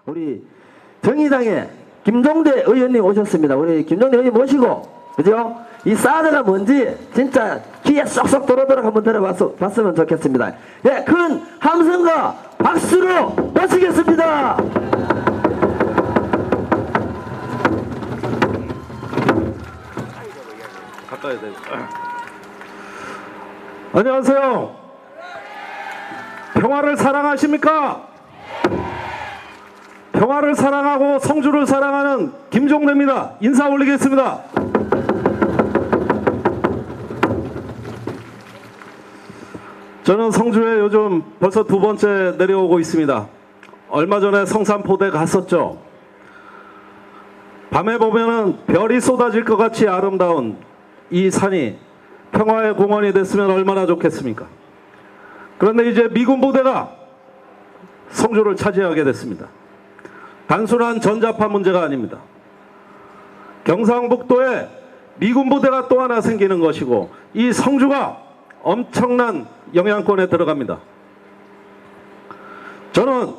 우리 정의당의 김종대 의원님 오셨습니다. 우리 김종대 의원님 모시고, 그죠? 이 사드가 뭔지 진짜 귀에 쏙쏙 들어오도록 한번 들어봤으면 좋겠습니다. 예, 큰 함성과 박수로 모시겠습니다. 가까이 돼. 안녕하세요. 평화를 사랑하십니까? 평화를 사랑하고 성주를 사랑하는 김종대입니다. 인사 올리겠습니다. 저는 성주에 요즘 벌써 두 번째 내려오고 있습니다. 얼마 전에 성산포대 갔었죠. 밤에 보면은 별이 쏟아질 것 같이 아름다운 이 산이 평화의 공원이 됐으면 얼마나 좋겠습니까? 그런데 이제 미군 부대가 성주를 차지하게 됐습니다. 단순한 전자파 문제가 아닙니다. 경상북도에 미군 부대가 또 하나 생기는 것이고, 이 성주가 엄청난 영향권에 들어갑니다. 저는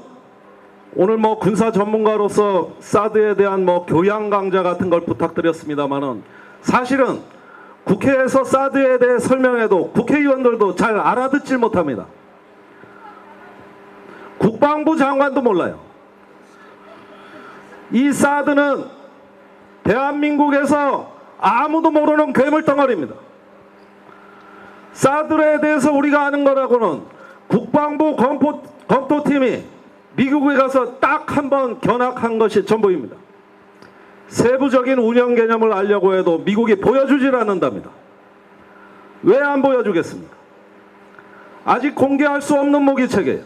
오늘 군사 전문가로서 사드에 대한 교양 강좌 같은 걸 부탁드렸습니다만은, 사실은 국회에서 사드에 대해 설명해도 국회의원들도 잘 알아듣질 못합니다. 국방부 장관도 몰라요. 이 사드는 대한민국에서 아무도 모르는 괴물덩어리입니다. 사드에 대해서 우리가 아는 거라고는 국방부 검토팀이 미국에 가서 딱 한 번 견학한 것이 전부입니다. 세부적인 운영 개념을 알려고 해도 미국이 보여주질 않는답니다. 왜 안 보여주겠습니까? 아직 공개할 수 없는 무기체계예요.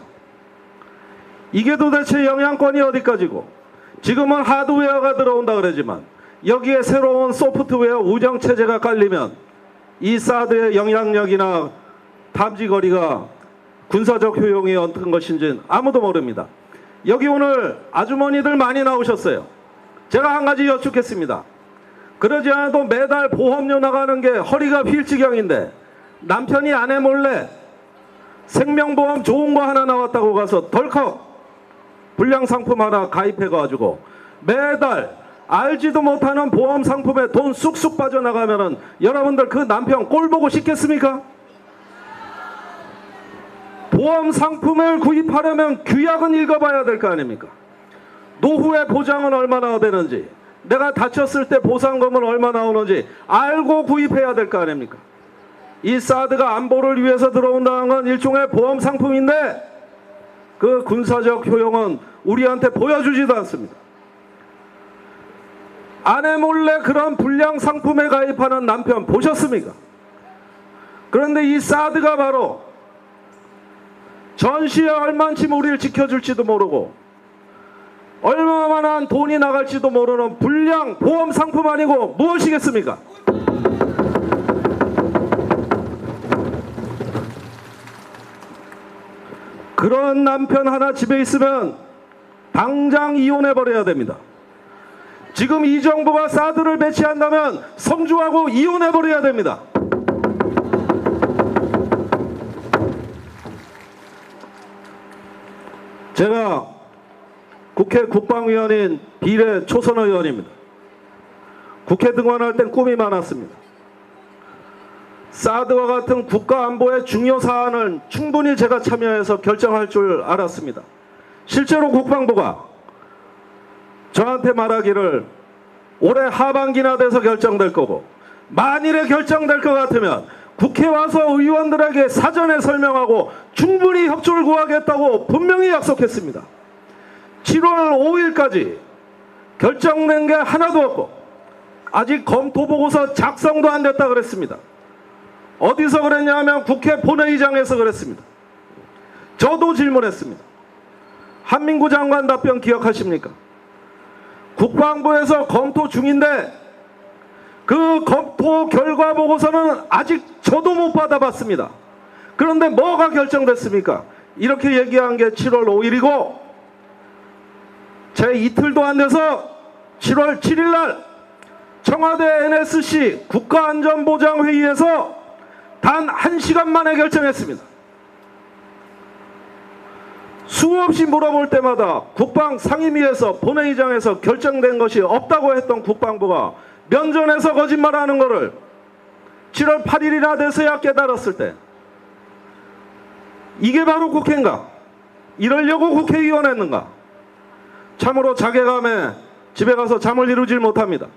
이게 도대체 영향권이 어디까지고, 지금은 하드웨어가 들어온다 그러지만 여기에 새로운 소프트웨어 운영체제가 깔리면 이 사드의 영향력이나 탐지거리가 군사적 효용이 어떤 것인지는 아무도 모릅니다. 여기 오늘 아주머니들 많이 나오셨어요. 제가 한 가지 여쭙겠습니다. 그러지 않아도 매달 보험료 나가는 게 허리가 휠 지경인데, 남편이 아내 몰래 생명보험 좋은 거 하나 나왔다고 가서 덜컥 불량상품 하나 가입해가지고 매달 알지도 못하는 보험 상품에 돈 쑥쑥 빠져나가면은 여러분들 그 남편 꼴 보고 싶겠습니까? 보험 상품을 구입하려면 규약은 읽어봐야 될 거 아닙니까? 노후의 보장은 얼마나 되는지, 내가 다쳤을 때 보상금은 얼마 나오는지 알고 구입해야 될 거 아닙니까? 이 사드가 안보를 위해서 들어온다는 건 일종의 보험 상품인데, 그 군사적 효용은 우리한테 보여주지도 않습니다. 아내 몰래 그런 불량 상품에 가입하는 남편 보셨습니까? 그런데 이 사드가 바로 전시에 얼만큼 우리를 지켜줄지도 모르고 얼마만한 돈이 나갈지도 모르는 불량 보험 상품 아니고 무엇이겠습니까? 그런 남편 하나 집에 있으면 당장 이혼해버려야 됩니다. 지금 이 정부가 사드를 배치한다면 성주하고 이혼해버려야 됩니다. 제가 국회 국방위원인 비례 초선 의원입니다. 국회 등원할 땐 꿈이 많았습니다. 사드와 같은 국가안보의 중요 사안을 충분히 제가 참여해서 결정할 줄 알았습니다. 실제로 국방부가 저한테 말하기를 올해 하반기나 돼서 결정될 거고, 만일에 결정될 것 같으면 국회 와서 의원들에게 사전에 설명하고 충분히 협조를 구하겠다고 분명히 약속했습니다. 7월 5일까지 결정된 게 하나도 없고 아직 검토보고서 작성도 안 됐다 그랬습니다. 어디서 그랬냐면 국회 본회의장에서 그랬습니다. 저도 질문했습니다. 한민구 장관 답변 기억하십니까? 국방부에서 검토 중인데 그 검토 결과 보고서는 아직 저도 못 받아봤습니다. 그런데 뭐가 결정됐습니까? 이렇게 얘기한 게 7월 5일이고 제 이틀도 안 돼서 7월 7일 날 청와대 NSC 국가안전보장회의에서 단 1시간 만에 결정했습니다. 수없이 물어볼 때마다 국방 상임위에서 본회의장에서 결정된 것이 없다고 했던 국방부가 면전에서 거짓말하는 것을 7월 8일이나 돼서야 깨달았을 때 이게 바로 국회인가? 이러려고 국회의원 했는가? 참으로 자괴감에 집에 가서 잠을 이루질 못합니다.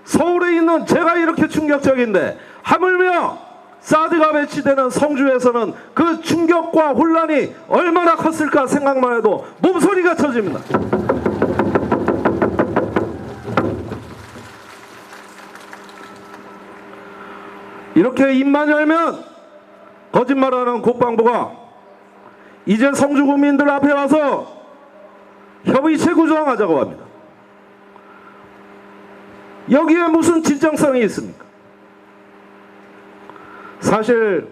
서울에 있는 제가 이렇게 충격적인데 하물며 사드가 배치되는 성주에서는 그 충격과 혼란이 얼마나 컸을까 생각만 해도 몸소리가 쳐집니다. 이렇게 입만 열면 거짓말하는 국방부가 이제 성주 국민들 앞에 와서 협의체 구성하자고 합니다. 여기에 무슨 진정성이 있습니까? 사실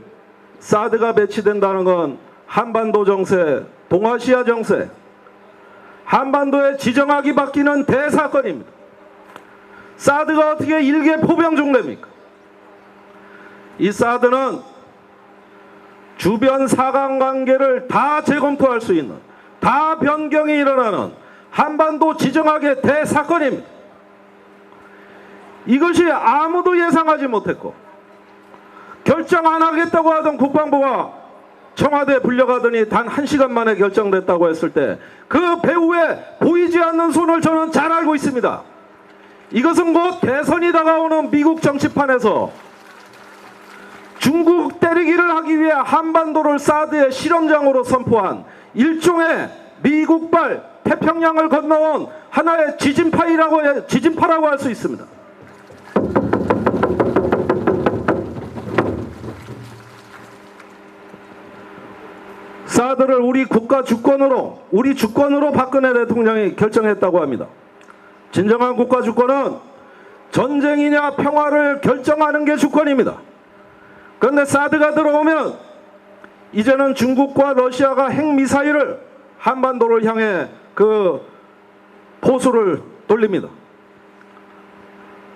사드가 배치된다는 건 한반도 정세, 동아시아 정세, 한반도의 지정학이 바뀌는 대사건입니다. 사드가 어떻게 일개 포병 중대입니까? 이 사드는 주변 사강관계를 다 재검토할 수 있는, 다 변경이 일어나는 한반도 지정학의 대사건입니다. 이것이 아무도 예상하지 못했고 결정 안 하겠다고 하던 국방부가 청와대에 불려가더니 단 1시간 만에 결정됐다고 했을 때 그 배후에 보이지 않는 손을 저는 잘 알고 있습니다. 이것은 곧 대선이 다가오는 미국 정치판에서 중국 때리기를 하기 위해 한반도를 사드의 실험장으로 선포한 일종의 미국발 태평양을 건너온 하나의 지진파라고 할 수 있습니다. 사드를 우리 국가 주권으로, 우리 주권으로 박근혜 대통령이 결정했다고 합니다. 진정한 국가 주권은 전쟁이냐 평화를 결정하는 게 주권입니다. 그런데 사드가 들어오면 이제는 중국과 러시아가 핵미사일을 한반도를 향해 그 포수를 돌립니다.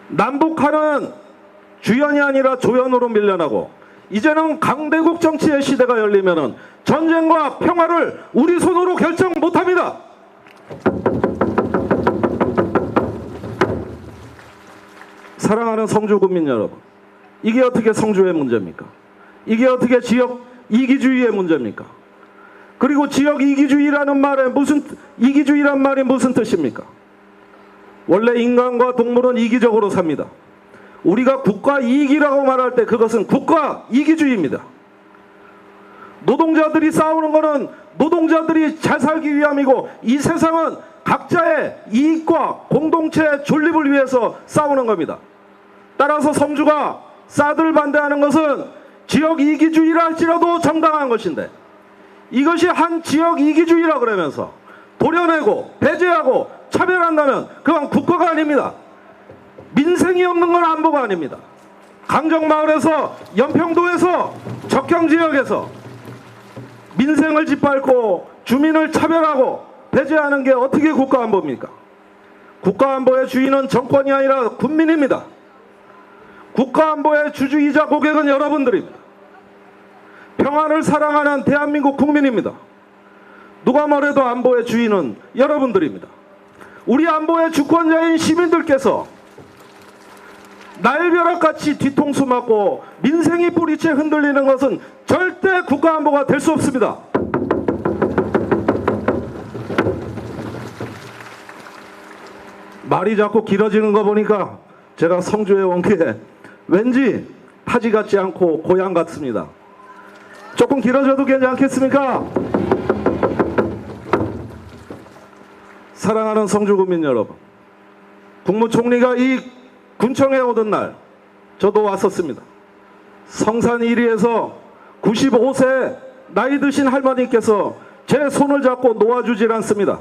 남북한은 주연이 아니라 조연으로 밀려나고 이제는 강대국 정치의 시대가 열리면은 전쟁과 평화를 우리 손으로 결정 못합니다. 사랑하는 성주 국민 여러분, 이게 어떻게 성주의 문제입니까? 이게 어떻게 지역 이기주의의 문제입니까? 그리고 지역 이기주의라는 말에 이기주의란 말이 무슨 뜻입니까? 원래 인간과 동물은 이기적으로 삽니다. 우리가 국가 이익이라고 말할 때 그것은 국가 이기주의입니다. 노동자들이 싸우는 것은 노동자들이 잘 살기 위함이고 이 세상은 각자의 이익과 공동체의 존립을 위해서 싸우는 겁니다. 따라서 성주가 사드를 반대하는 것은 지역 이기주의라 할지라도 정당한 것인데 이것이 한 지역 이기주의라 그러면서 도려내고 배제하고 차별한다면 그건 국가가 아닙니다. 민생이 없는 건 안보가 아닙니다. 강정마을에서 연평도에서 적경지역에서 민생을 짓밟고 주민을 차별하고 배제하는 게 어떻게 국가안보입니까? 국가안보의 주인은 정권이 아니라 국민입니다. 국가안보의 주주이자 고객은 여러분들입니다. 평화를 사랑하는 대한민국 국민입니다. 누가 뭐래도 안보의 주인은 여러분들입니다. 우리 안보의 주권자인 시민들께서 날벼락같이 뒤통수 맞고 민생이 뿌리채 흔들리는 것은 절대 국가안보가 될 수 없습니다. 말이 자꾸 길어지는 거 보니까 제가 성주에 온 게 왠지 타지 같지 않고 고향 같습니다. 조금 길어져도 괜찮겠습니까? 사랑하는 성주 국민 여러분, 국무총리가 이 군청에 오던 날 저도 왔었습니다. 성산 1위에서 95세 나이 드신 할머니께서 제 손을 잡고 놓아주질 않습니다.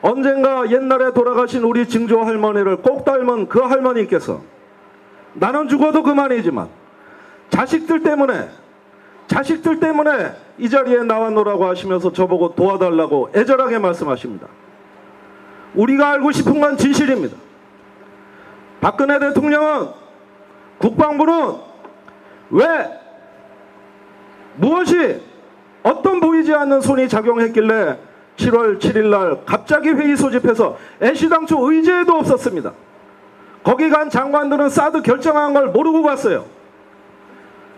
언젠가 옛날에 돌아가신 우리 증조 할머니를 꼭 닮은 그 할머니께서 나는 죽어도 그만이지만 자식들 때문에 이 자리에 나왔노라고 하시면서 저보고 도와달라고 애절하게 말씀하십니다. 우리가 알고 싶은 건 진실입니다. 박근혜 대통령은 국방부는 왜 무엇이 어떤 보이지 않는 손이 작용했길래 7월 7일 날 갑자기 회의 소집해서 애시당초 의제에도 없었습니다. 거기 간 장관들은 사드 결정한 걸 모르고 갔어요.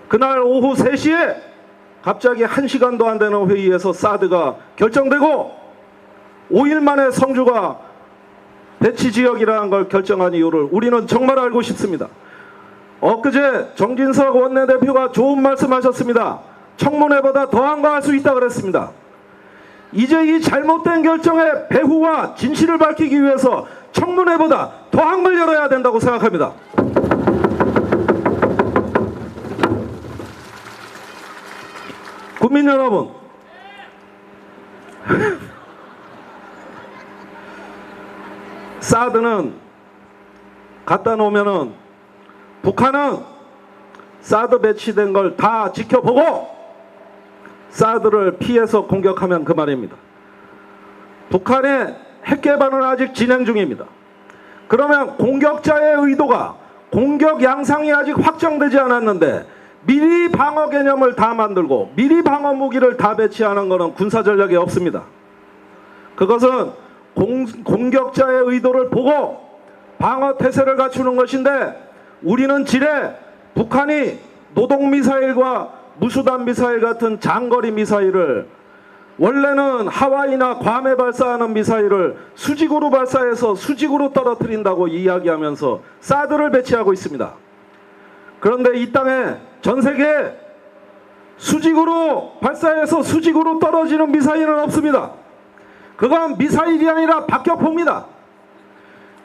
그날 오후 3시에 갑자기 1시간도 안 되는 회의에서 사드가 결정되고 5일 만에 성주가 배치 지역이라는 걸 결정한 이유를 우리는 정말 알고 싶습니다. 엊그제 정진석 원내대표가 좋은 말씀하셨습니다. 청문회보다 더한 거 할 수 있다 그랬습니다. 이제 이 잘못된 결정의 배후와 진실을 밝히기 위해서 청문회보다 더한 걸 열어야 된다고 생각합니다. 국민 여러분, 사드는 갖다 놓으면은 북한은 사드 배치된 걸 다 지켜보고 사드를 피해서 공격하면 그만입니다. 북한의 핵 개발은 아직 진행 중입니다. 그러면 공격자의 의도가 공격 양상이 아직 확정되지 않았는데 미리 방어 개념을 다 만들고 미리 방어 무기를 다 배치하는 것은 군사 전략이 없습니다. 그것은 공격자의 의도를 보고 방어 태세를 갖추는 것인데 우리는 지레 북한이 노동미사일과 무수단 미사일 같은 장거리 미사일을 원래는 하와이나 괌에 발사하는 미사일을 수직으로 발사해서 수직으로 떨어뜨린다고 이야기하면서 사드를 배치하고 있습니다. 그런데 이 땅에 전 세계에 수직으로 발사해서 수직으로 떨어지는 미사일은 없습니다. 그건 미사일이 아니라 박격포입니다.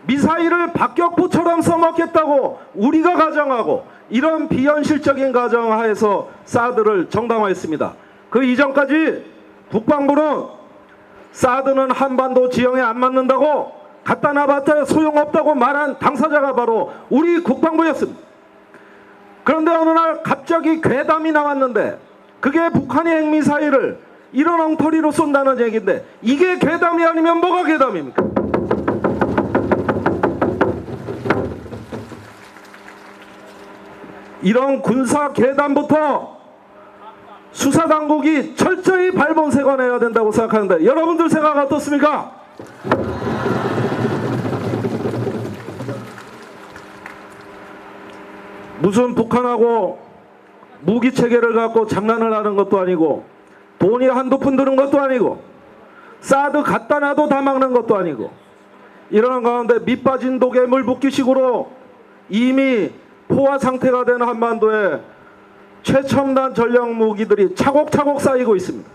미사일을 박격포처럼 써먹겠다고 우리가 가정하고 이런 비현실적인 가정하에서 사드를 정당화했습니다. 그 이전까지 국방부는 사드는 한반도 지형에 안 맞는다고 갖다 놔봤자 소용없다고 말한 당사자가 바로 우리 국방부였습니다. 그런데 어느 날 갑자기 괴담이 나왔는데 그게 북한이 핵미사일을 이런 엉터리로 쏜다는 얘기인데 이게 괴담이 아니면 뭐가 괴담입니까? 이런 군사 괴담부터 수사당국이 철저히 발본색원해야 된다고 생각하는데 여러분들 생각 어떻습니까? 무슨 북한하고 무기체계를 갖고 장난을 하는 것도 아니고 돈이 한두 푼 드는 것도 아니고 사드 갖다 놔도 다 막는 것도 아니고 이러는 가운데 밑빠진 독에 물 붓기식으로 이미 포화 상태가 된 한반도에 최첨단 전략 무기들이 차곡차곡 쌓이고 있습니다.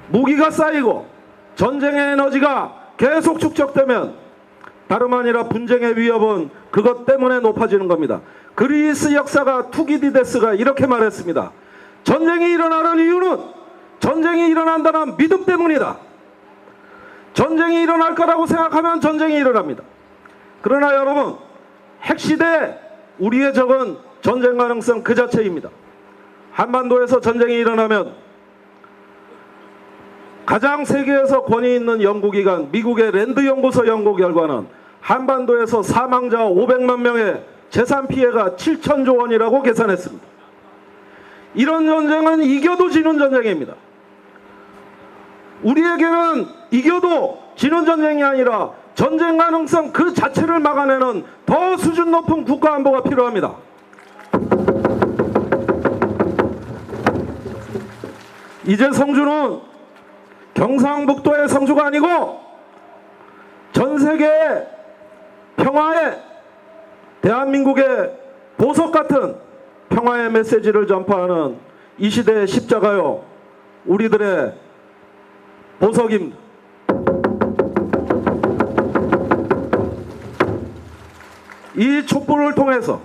무기가 쌓이고 전쟁의 에너지가 계속 축적되면 다름 아니라 분쟁의 위협은 그것 때문에 높아지는 겁니다. 그리스 역사가 투기디데스가 이렇게 말했습니다. 전쟁이 일어나는 이유는 전쟁이 일어난다는 믿음 때문이다. 전쟁이 일어날 거라고 생각하면 전쟁이 일어납니다. 그러나 여러분, 핵시대 우리의 적은 전쟁 가능성 그 자체입니다. 한반도에서 전쟁이 일어나면 가장 세계에서 권위 있는 연구기관 미국의 랜드 연구소 연구 결과는 한반도에서 사망자 500만 명의 재산 피해가 7천조 원이라고 계산했습니다. 이런 전쟁은 이겨도 지는 전쟁입니다. 우리에게는 이겨도 지는 전쟁이 아니라 전쟁 가능성 그 자체를 막아내는 더 수준 높은 국가안보가 필요합니다. 이제 성주는 경상북도의 성주가 아니고 전 세계의 평화의 대한민국의 보석 같은 평화의 메시지를 전파하는 이 시대의 십자가요 우리들의 보석입니다. 이 촛불을 통해서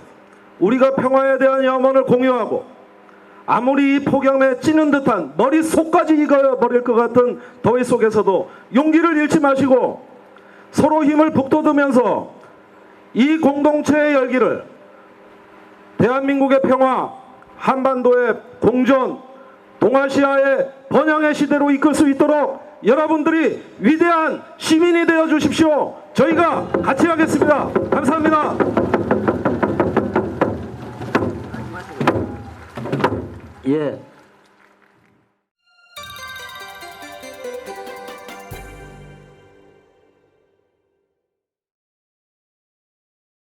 우리가 평화에 대한 염원을 공유하고 아무리 이 폭염에 찌는 듯한 머릿속까지 익어버릴 것 같은 더위 속에서도 용기를 잃지 마시고 서로 힘을 북돋으면서 이 공동체의 열기를 대한민국의 평화, 한반도의 공존, 동아시아의 번영의 시대로 이끌 수 있도록 여러분들이 위대한 시민이 되어 주십시오. 저희가 같이 하겠습니다. 감사합니다. 예.